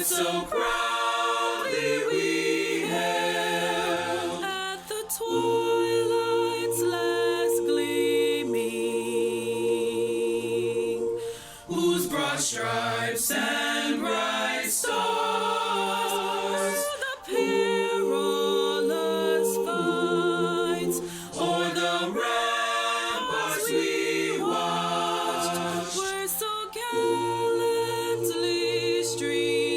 so proudly we hailed at the twilight's last gleaming, whose broad stripes and bright stars the perilous fights o'er the ramparts we watched were so gallantly streaming,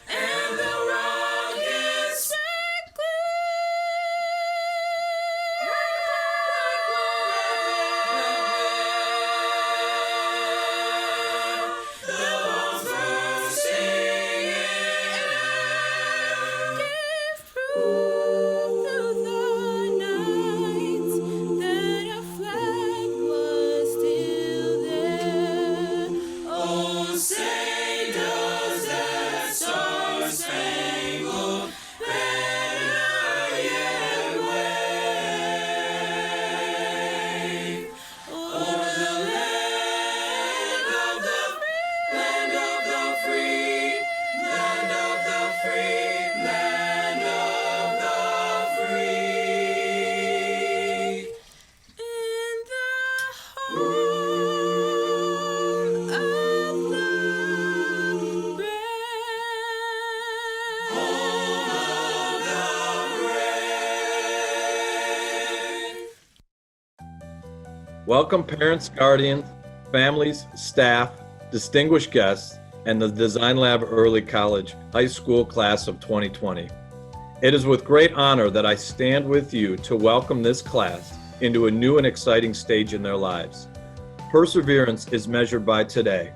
and the rockets the bombs bursting through the night that our flag was still there. oh, say does that star-spangled banner yet wave o'er the land of the free, land of the free, land of the free. In the home of the brave. Home of the brave. Welcome parents, guardians, families, staff, distinguished guests, and the Design Lab Early College High School Class of 2020. It is with great honor that I stand with you to welcome this class into a new and exciting stage in their lives. Perseverance is measured by today.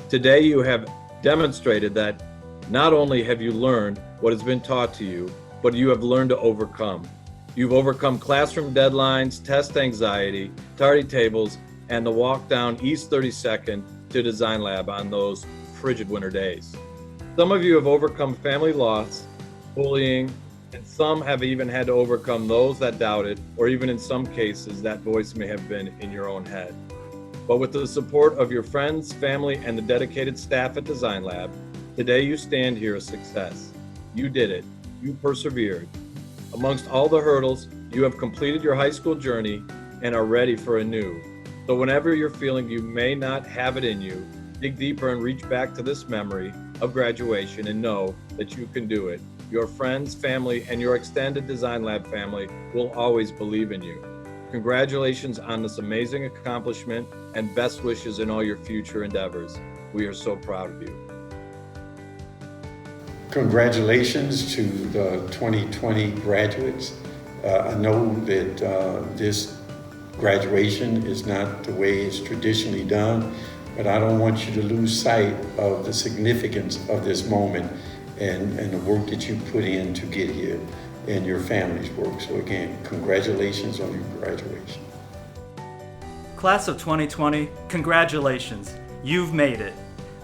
Today you have demonstrated that not only have you learned what has been taught to you, but you have learned to overcome. You've overcome classroom deadlines, test anxiety, tardy tables, and the walk down East 32nd to Design Lab on those frigid winter days. Some of you have overcome family loss, bullying, and some have even had to overcome those that doubted, or even in some cases, that voice may have been in your own head. But with the support of your friends, family, and the dedicated staff at Design Lab, today you stand here a success. You did it. You persevered. Amongst all the hurdles, you have completed your high school journey and are ready for a new. So whenever you're feeling you may not have it in you, dig deeper and reach back to this memory of graduation and know that you can do it. Your friends, family, and your extended Design Lab family will always believe in you. Congratulations on this amazing accomplishment and best wishes in all your future endeavors. We are so proud of you. Congratulations to the 2020 graduates. I know that this graduation is not the way it's traditionally done, but I don't want you to lose sight of the significance of this moment and the work that you put in to get here and your family's work. So again, congratulations on your graduation. Class of 2020, congratulations. You've made it.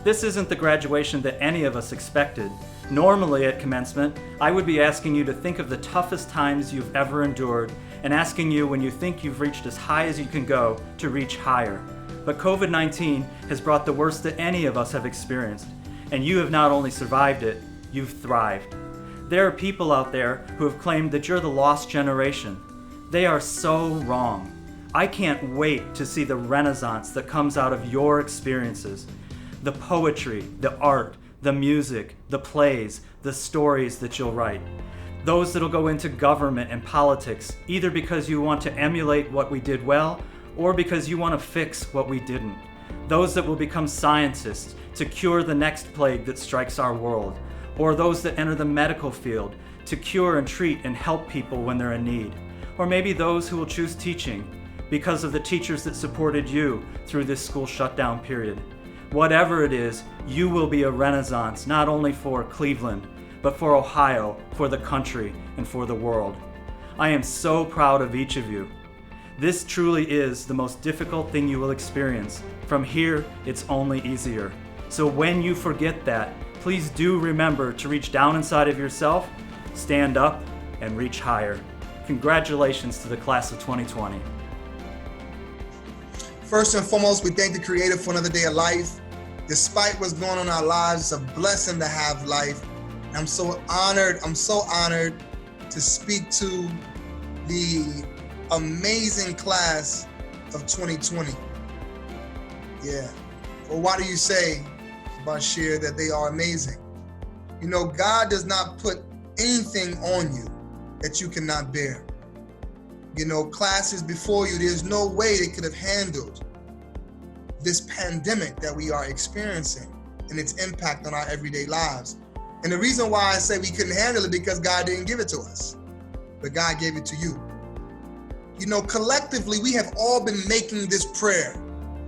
This isn't the graduation that any of us expected. Normally at commencement, I would be asking you to think of the toughest times you've ever endured and asking you when you think you've reached as high as you can go to reach higher. But COVID-19 has brought the worst that any of us have experienced, and you have not only survived it, you've thrived. There are people out there who have claimed that you're the lost generation. They are so wrong. I can't wait to see the renaissance that comes out of your experiences. The poetry, the art, the music, the plays, the stories that you'll write. Those that'll go into government and politics, either because you want to emulate what we did well, or because you want to fix what we didn't. Those that will become scientists to cure the next plague that strikes our world, or those that enter the medical field to cure and treat and help people when they're in need. Or maybe those who will choose teaching because of the teachers that supported you through this school shutdown period. Whatever it is, you will be a renaissance not only for Cleveland, but for Ohio, for the country, and for the world. I am so proud of each of you. This truly is the most difficult thing you will experience. From here, it's only easier. So when you forget that, please do remember to reach down inside of yourself, stand up, and reach higher. Congratulations to the class of 2020. First and foremost, we thank the Creator for another day of life. Despite what's going on in our lives, it's a blessing to have life. I'm so honored to speak to the amazing class of 2020. Yeah. Well, why do you say, Bashir, that they are amazing? You know, God does not put anything on you that you cannot bear. You know, classes before you, there's no way they could have handled this pandemic that we are experiencing and its impact on our everyday lives. And the reason why I say we couldn't handle it because God didn't give it to us, but God gave it to you. You know, collectively, we have all been making this prayer.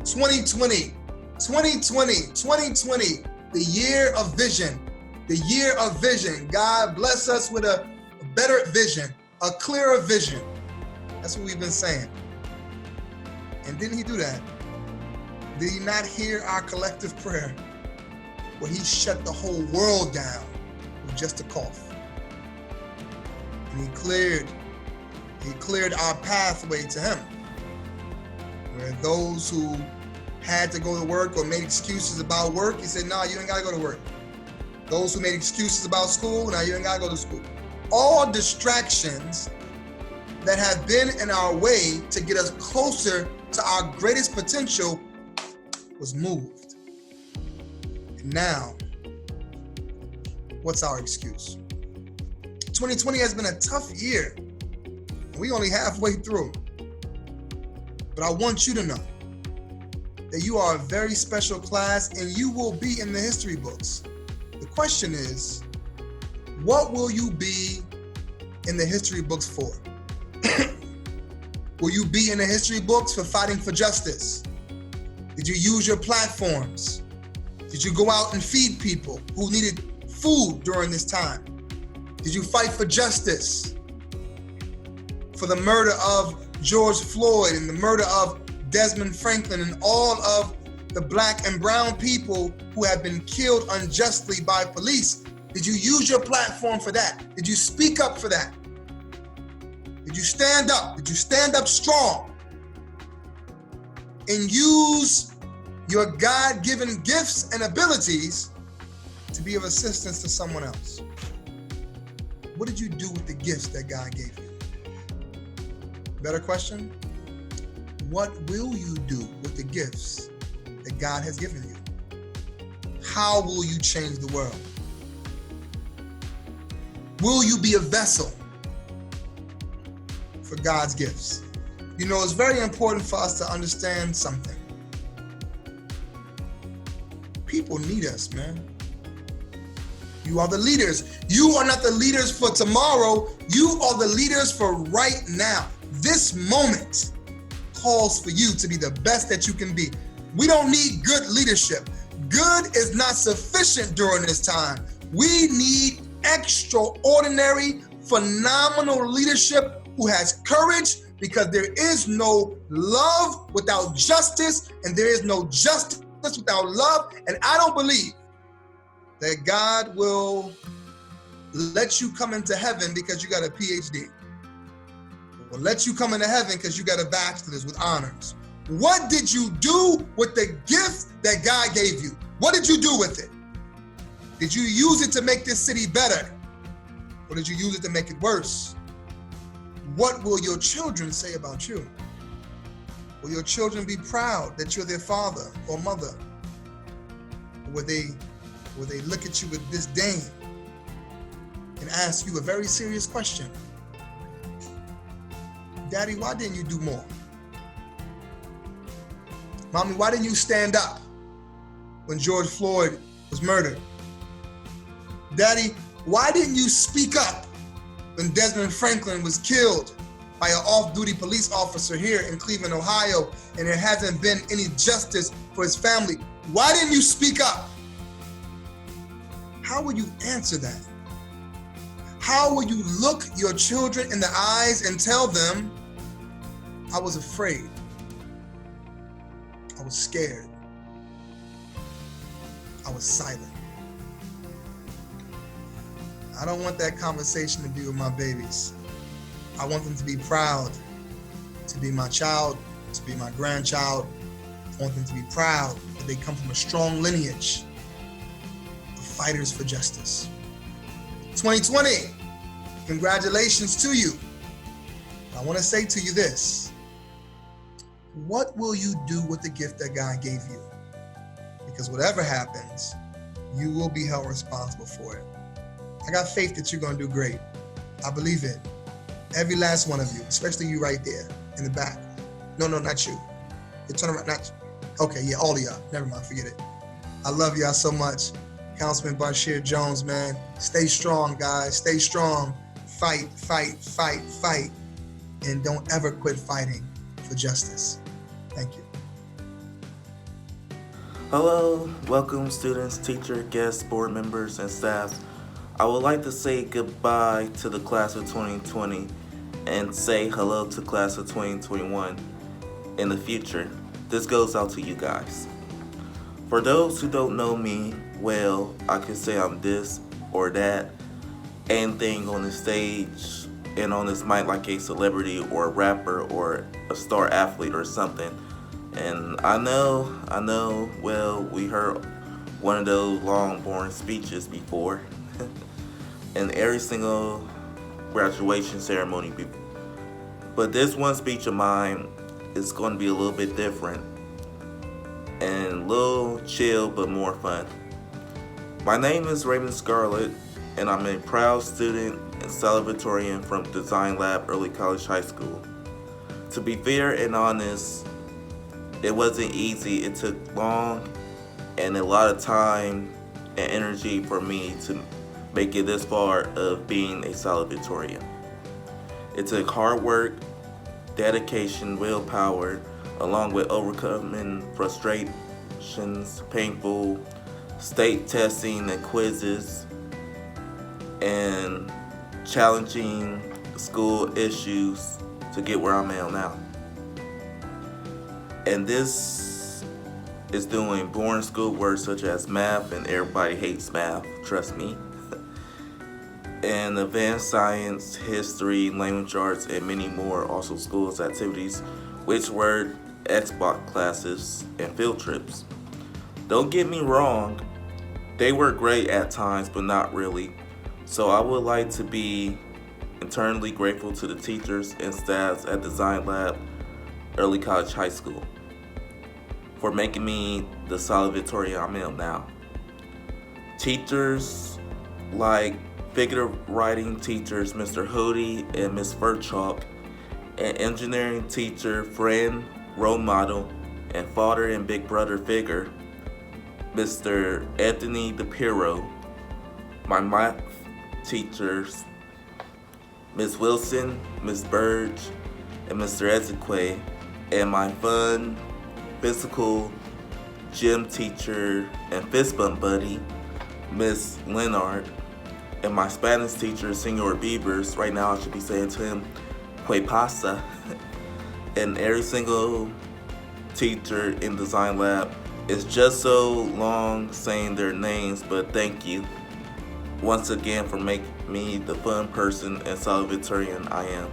2020, 2020, 2020, the year of vision, the year of vision. God bless us with a better vision, a clearer vision. That's what we've been saying. And didn't he do that? Did he not hear our collective prayer where he shut the whole world down with just a cough? And he cleared our pathway to him. Where those who had to go to work or made excuses about work, he said, no, you ain't gotta go to work. Those who made excuses about school, now you ain't gotta go to school. All distractions that have been in our way to get us closer to our greatest potential was moved. And now, what's our excuse? 2020 has been a tough year. We only halfway through. But I want you to know that you are a very special class and you will be in the history books. The question is, what will you be in the history books for? Will you be in the history books for fighting for justice? Did you use your platforms? Did you go out and feed people who needed food during this time? Did you fight for justice? For the murder of George Floyd and the murder of Desmond Franklin and all of the Black and brown people who have been killed unjustly by police? Did you use your platform for that? Did you speak up for that? Did you stand up? Did you stand up strong and use your God-given gifts and abilities to be of assistance to someone else? What did you do with the gifts that God gave you? Better question, what will you do with the gifts that God has given you? How will you change the world? Will you be a vessel for God's gifts? You know, it's very important for us to understand something. People need us, man. You are the leaders. You are not the leaders for tomorrow. You are the leaders for right now. This moment calls for you to be the best that you can be. We don't need good leadership. Good is not sufficient during this time. We need extraordinary, phenomenal leadership who has courage, because there is no love without justice, and there is no justice without love. And I don't believe that God will let you come into heaven because you got a PhD. Or let you come into heaven because you got a bachelor's with honors. What did you do with the gift that God gave you? What did you do with it? Did you use it to make this city better? Or did you use it to make it worse? What will your children say about you? Will your children be proud that you're their father or mother? Or will they look at you with disdain and ask you a very serious question? Daddy, why didn't you do more? Mommy, why didn't you stand up when George Floyd was murdered? Daddy, why didn't you speak up when Desmond Franklin was killed by an off-duty police officer here in Cleveland, Ohio, and there hasn't been any justice for his family? Why didn't you speak up? How will you answer that? How will you look your children in the eyes and tell them, I was afraid, I was scared, I was silent? I don't want that conversation to be with my babies. I want them to be proud to be my child, to be my grandchild, I want them to be proud that they come from a strong lineage of fighters for justice. 2020, congratulations to you. I want to say to you this. What will you do with the gift that God gave you? Because whatever happens, you will be held responsible for it. I got faith that you're going to do great. I believe it. Every last one of you, especially you right there in the back. No, not you. You turn around, not you. Okay, yeah, all of y'all. Never mind, forget it. I love y'all so much. Councilman Bashir Jones, man. Stay strong, guys. Stay strong. Fight, fight, fight, fight. And don't ever quit fighting for justice. Thank you. Hello, welcome students, teacher, guests, board members, and staff. I would like to say goodbye to the class of 2020 and say hello to class of 2021 in the future. This goes out to you guys. For those who don't know me well, I can say I'm this or that, anything on the stage and on this mic like a celebrity or a rapper or a star athlete or something. And I know, well, we heard one of those long, boring speeches before. And every single graduation ceremony. But this one speech of mine is going to be a little bit different. And a little chill, but more fun. My name is Raymond Scarlett, and I'm a proud student and salutatorian from Design Lab Early College High School. To be fair and honest, it wasn't easy. It took long and a lot of time and energy for me to make it this far of being a salutatorian. It took hard work, dedication, willpower, along with overcoming frustrations, painful state testing and quizzes, and challenging school issues to get where I'm at now. And this is doing boring schoolwork such as math, and everybody hates math, trust me. And advanced science, history, language arts, and many more, also schools activities, which were Xbox classes and field trips. Don't get me wrong, they were great at times, but not really. So I would like to be eternally grateful to the teachers and staffs at Design Lab Early College High School for making me the salutatorian I am now. Teachers like figurative writing teachers Mr. Hoodie and Miss Verchalk, and engineering teacher, friend, role model, and father and big brother figure, Mr. Anthony DePiro. My math teachers, Ms. Wilson, Ms. Burge, and Mr. Ezequiel, and my fun, physical gym teacher and fist bump buddy, Miss Leonard, and my Spanish teacher, Senor Beavers. Right now I should be saying to him, "Que pasa?" And every single teacher in Design Lab. It's just so long saying their names, but thank you once again for making me the fun person and salutatorian I am.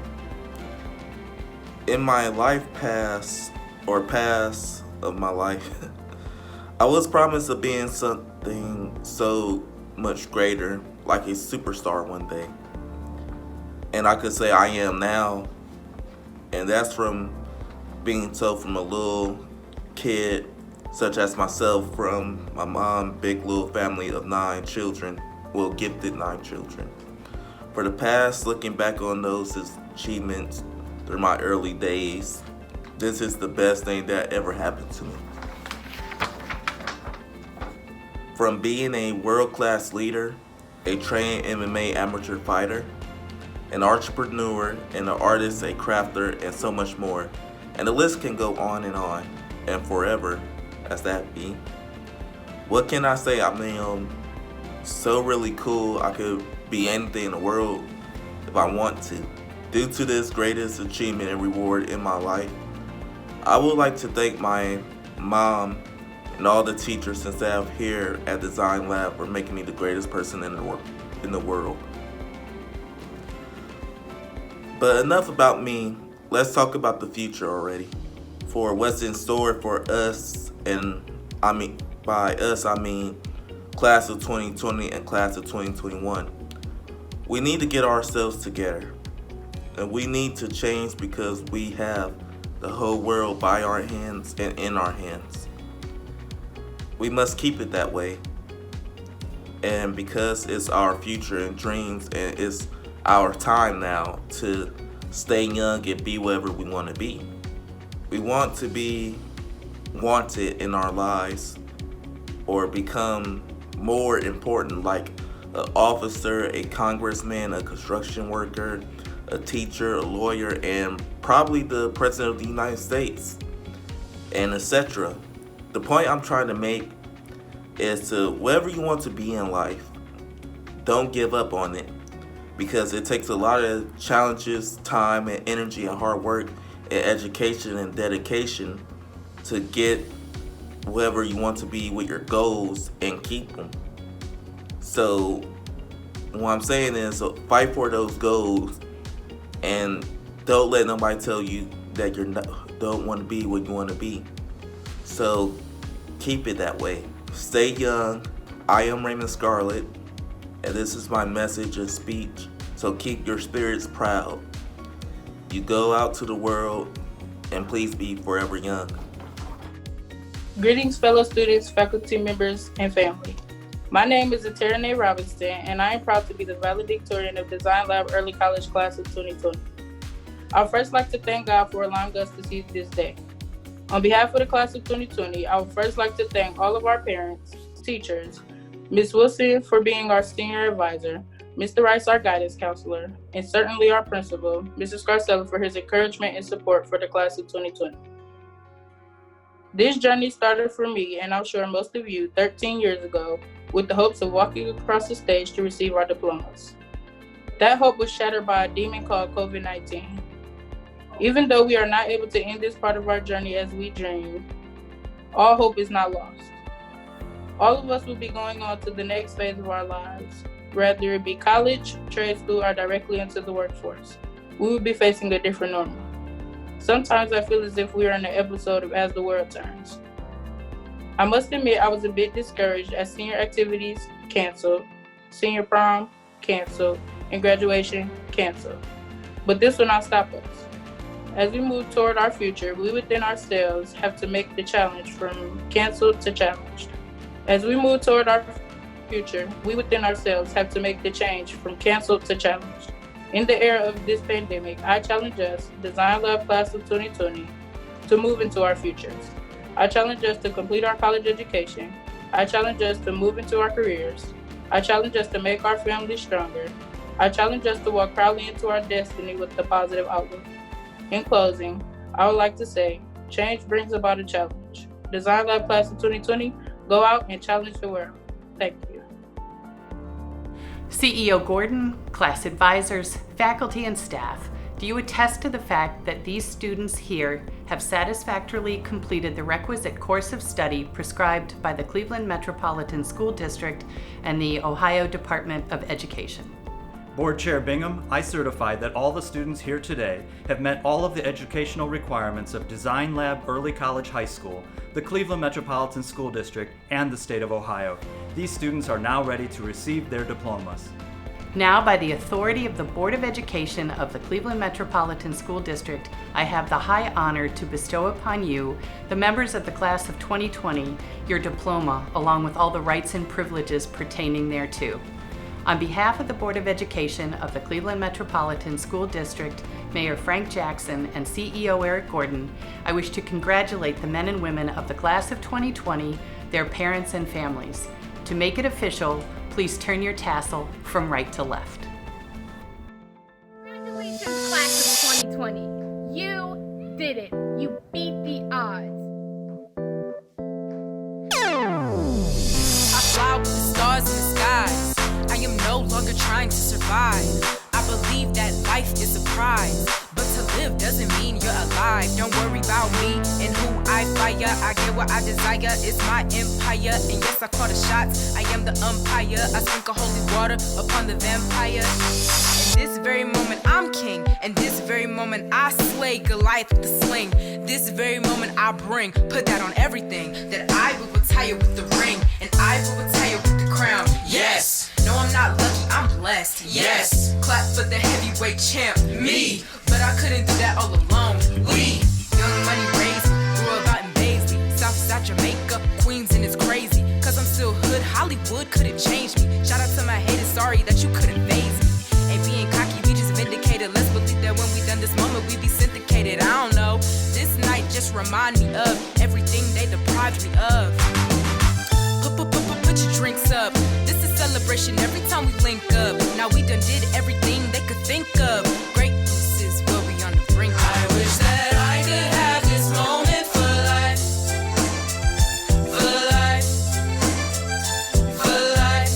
In my life past of my life, I was promised of being something so much greater, like a superstar one day. And I could say I am now, and that's from being told from a little kid, such as myself, from my mom, big little family of 9 children, well, gifted 9 children. For the past, looking back on those achievements through my early days, this is the best thing that ever happened to me. From being a world-class leader, a trained MMA amateur fighter, an entrepreneur, and an artist, a crafter, and so much more. And the list can go on and forever, as that be. What can I say? I mean, so really cool. I could be anything in the world if I want to. Due to this greatest achievement and reward in my life, I would like to thank my mom and all the teachers and staff here at Design Lab for making me the greatest person in the world. But enough about me. Let's talk about the future already. for what's in store for us, and by us I mean class of 2020 and class of 2021. We need to get ourselves together, and we need to change because we have the whole world by our hands and in our hands. We must keep it that way, and because it's our future and dreams, and it's our time now to stay young and be whatever we want to be. We want to be wanted in our lives or become more important, like an officer, a congressman, a construction worker, a teacher, a lawyer, and probably the president of the United States, and etc. The point I'm trying to make is to whatever you want to be in life, don't give up on it, because it takes a lot of challenges, time and energy and hard work and education and dedication to get whoever you want to be with your goals and keep them. So what I'm saying is, fight for those goals and don't let nobody tell you that don't want to be what you want to be. So keep it that way. Stay young. I am Raymond Scarlett, and this is my message and speech. So keep your spirits proud. You go out to the world, and please be forever young. Greetings, fellow students, faculty members, and family. My name is Aterene Robinson, and I am proud to be the valedictorian of Design Lab Early College Class of 2020. I would first like to thank God for allowing us to see this day. On behalf of the class of 2020, I would first like to thank all of our parents, teachers, Ms. Wilson for being our senior advisor, Mr. Rice, our guidance counselor, and certainly our principal, Mr. Scarcella, for his encouragement and support for the class of 2020. This journey started for me, and I'm sure most of you, 13 years ago, with the hopes of walking across the stage to receive our diplomas. That hope was shattered by a demon called COVID-19. Even though we are not able to end this part of our journey as we dreamed, all hope is not lost. All of us will be going on to the next phase of our lives, whether it be college, trade school, or directly into the workforce. We will be facing a different normal. Sometimes I feel as if we are in an episode of As the World Turns. I must admit I was a bit discouraged as senior activities canceled, senior prom canceled, and graduation canceled. But this will not stop us. As we move toward our future, we within ourselves have to make the challenge from canceled to challenged. As we move toward our future, we within ourselves have to make the change from canceled to challenged. In the era of this pandemic, I challenge us, Design Lab Class of 2020, to move into our futures. I challenge us to complete our college education. I challenge us to move into our careers. I challenge us to make our families stronger. I challenge us to walk proudly into our destiny with a positive outlook. In closing, I would like to say, change brings about a challenge. Design Lab Class of 2020, go out and challenge the world. Thank you. CEO Gordon, class advisors, faculty, and staff, do you attest to the fact that these students here have satisfactorily completed the requisite course of study prescribed by the Cleveland Metropolitan School District and the Ohio Department of Education? Board Chair Bingham, I certify that all the students here today have met all of the educational requirements of Design Lab Early College High School, the Cleveland Metropolitan School District, and the state of Ohio. These students are now ready to receive their diplomas. Now, by the authority of the Board of Education of the Cleveland Metropolitan School District, I have the high honor to bestow upon you, the members of the class of 2020, your diploma, along with all the rights and privileges pertaining thereto. On behalf of the Board of Education of the Cleveland Metropolitan School District, Mayor Frank Jackson, and CEO Eric Gordon, I wish to congratulate the men and women of the class of 2020, their parents and families. To make it official, please turn your tassel from right to left. Congratulations, class of 2020. You did it. You beat the odds. I fly with the stars in the skies. I am no longer trying to survive. I believe that life is a prize, but to live live doesn't mean you're alive. Don't worry about me and who I fire. I get what I desire, it's my empire. And yes, I call the shots, I am the umpire. I sprinkle holy water upon the vampire. In this very moment, I'm king. And this very moment, I slay Goliath with the sling. This very moment, I bring, put that on everything. That I will retire with the ring. And I will retire with the crown. Yes! No, I'm not lucky, I'm blessed. Yes! Clap for the heavyweight champ, me. But I couldn't do that all alone. We, young money raised, grew up out in Baisley, Southside Jamaica, Queens, and it's crazy. Cause I'm still hood, Hollywood couldn't change me. Shout out to my haters, sorry that you couldn't phase me. Ain't being cocky, we just vindicated. Let's believe that when we done this moment, we be syndicated. I don't know, this night just remind me of everything they deprived me of. Put your drinks up. This is celebration every time we link up. Now we done did everything they could think of. Greatness is what we on the brink of. I wish that I could have this moment for life. For life. For life.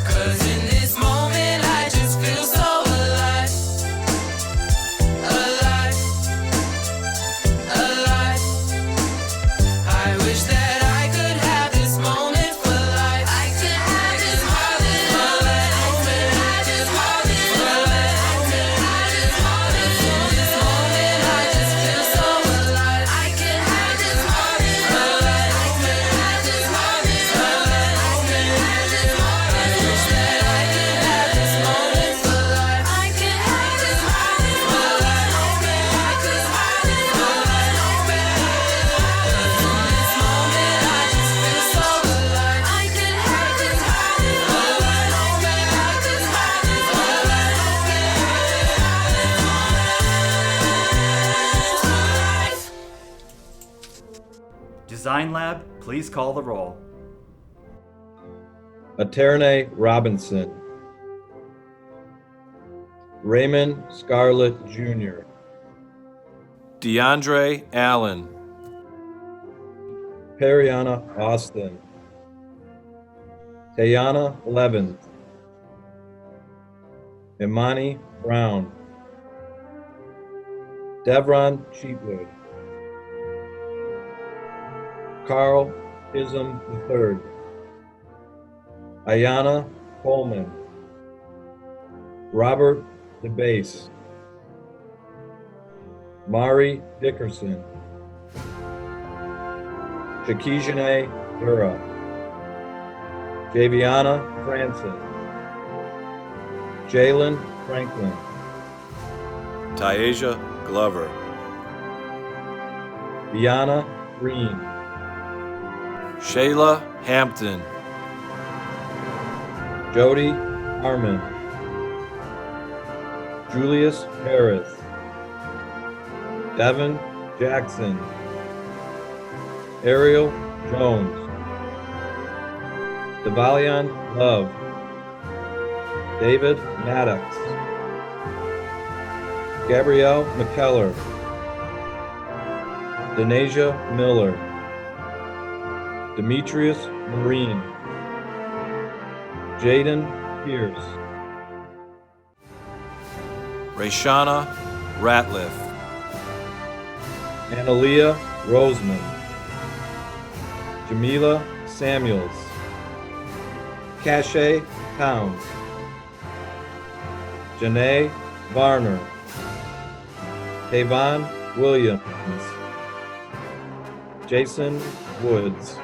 Cause in this moment I just feel so alive. Alive. Alive. I wish that I could have this moment for life. I could have this moment for life. I could have this moment for life. I could have this moment for this moment. I just feel so alive. I could have this moment for life. I could have this moment for life. I could have this moment. I wish that I could have this moment for life. I could have this moment for life. I could have this moment for life. I could have this moment. I just feel so alive. I could have this moment for life. I could have this moment for life. I could have this moment. Design Lab, please call the roll. Aterne Robinson. Raymond Scarlett Jr. DeAndre Allen. Periana Austin. Tayana Levins. Imani Brown. Devron Cheatwood. Carl Ism III. Ayana Coleman. Robert DeBase. Mari Dickerson. Shakijane Dura. Javiana Francis. Jalen Franklin. Tyasia Glover. Deanna Green. Shayla Hampton. Jody Harmon. Julius Harris. Devin Jackson. Ariel Jones. Devalion Love. David Maddox. Gabrielle McKellar. Denasia Miller. Demetrius Marine. Jaden Pierce. Rayshana Ratliff. Analia Roseman. Jamila Samuels. Cache Towns. Janae Varner. Tavon Williams. Jason Woods.